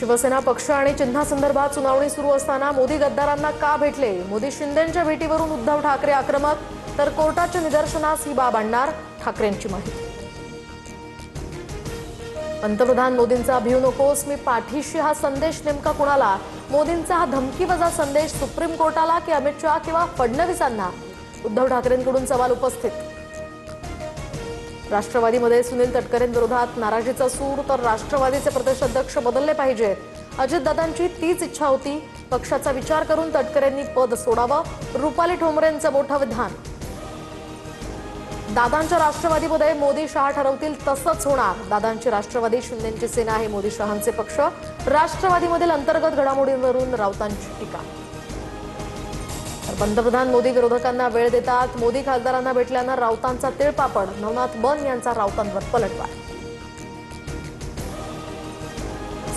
शिवसेना पक्ष आणि चिन्हासंदर्भात सुनावणी सुरू असताना मोदी गद्दारांना का भेटले? मोदी शिंदेंच्या भेटीवरून उद्धव ठाकरे आक्रमक, तर कोर्टाच्या निदर्शनास ही बाब आणणार, ठाकरेंची माहिती। पंतप्रधान मोदींचा भिवू नकोस मी पाठीशी हा संदेश नेमका कुणाला? मोदींचा हा धमकीवजा संदेश सुप्रीम कोर्टाला की अमित शहा किंवा फडणवीसांना? उद्धव ठाकरेंकडून सवाल उपस्थित। राष्ट्रवादीमध्ये सुनील तटकरेंविरोधात नाराजीचा सूर, तर राष्ट्रवादीचे प्रदेशाध्यक्ष बदलले पाहिजेत। अजितदादांची तीच इच्छा होती, पक्षाचा विचार करून तटकरेंनी पद सोडावं, रुपाली ठोंबरेंचं मोठं विधान। दादांच्या राष्ट्रवादीमध्ये मोदी शहा ठरवतील तसंच होणार। दादांची राष्ट्रवादी, शिंदेंची सेना हे मोदी शहांचे पक्ष। राष्ट्रवादीमधील अंतर्गत घडामोडींवरून राऊतांची टीका। पंतप्रधान मोदी विरोधकांना वेळ देतात, मोदी खासदारांना भेटल्यानं राऊतांचा तिळपापड। नवनाथ बन यांचा राऊतांवर पलटवार।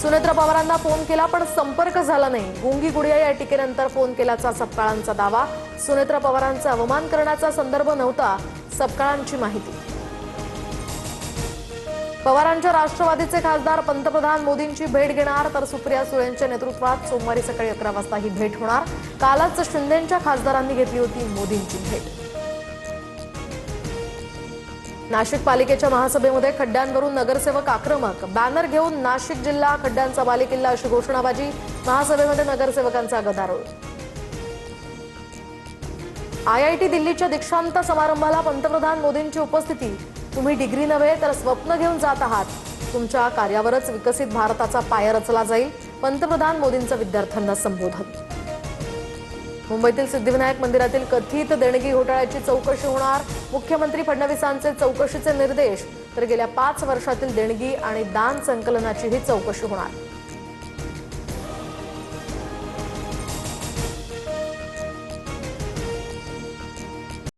सुनेत्रा पवारांना फोन केला पण संपर्क झाला नाही, गुंगी गुडिया या टीकेनंतर फोन केल्याचा सपकाळांचा दावा। सुनेत्रा पवारांचा अवमान करण्याचा संदर्भ नव्हता, सपकाळांची माहिती। पवारांच्या राष्ट्रवादीचे खासदार पंतप्रधान मोदींची भेट घेणार, तर सुप्रिया सुळेंच्या नेतृत्वात सोमवारी सकाळी 11 वाजता ही भेट होणार। कालच शिंदेंच्या खासदारांनी घेतली होती मोदींची भेट। नाशिक पालिकेच्या महासभेमध्ये खड्ड्यांवरून नगरसेवक आक्रमक, बॅनर घेऊन नाशिक जिल्हा खड्ड्यांचा बालेकिल्ला अशी घोषणाबाजी। महासभेमध्ये नगरसेवकांचा गदारोळ। IIT दिल्लीच्या दीक्षांत समारंभाला पंतप्रधान मोदींची उपस्थिती। तुम्ही डिग्री नव्हे तर स्वप्न घेऊन जात आहात, तुमच्या कार्यावरच विकसित भारताचा पाया रचला जाईल, पंतप्रधान मोदींचं विद्यार्थ्यांना संबोधन। मुंबईतील सिद्धिविनायक मंदिरातील कथित देणगी घोटाळ्याची चौकशी होणार, मुख्यमंत्री फडणवीसांचे चौकशीचे निर्देश, तर गेल्या 5 वर्षातील देणगी आणि दान संकलनाचीही चौकशी होणार।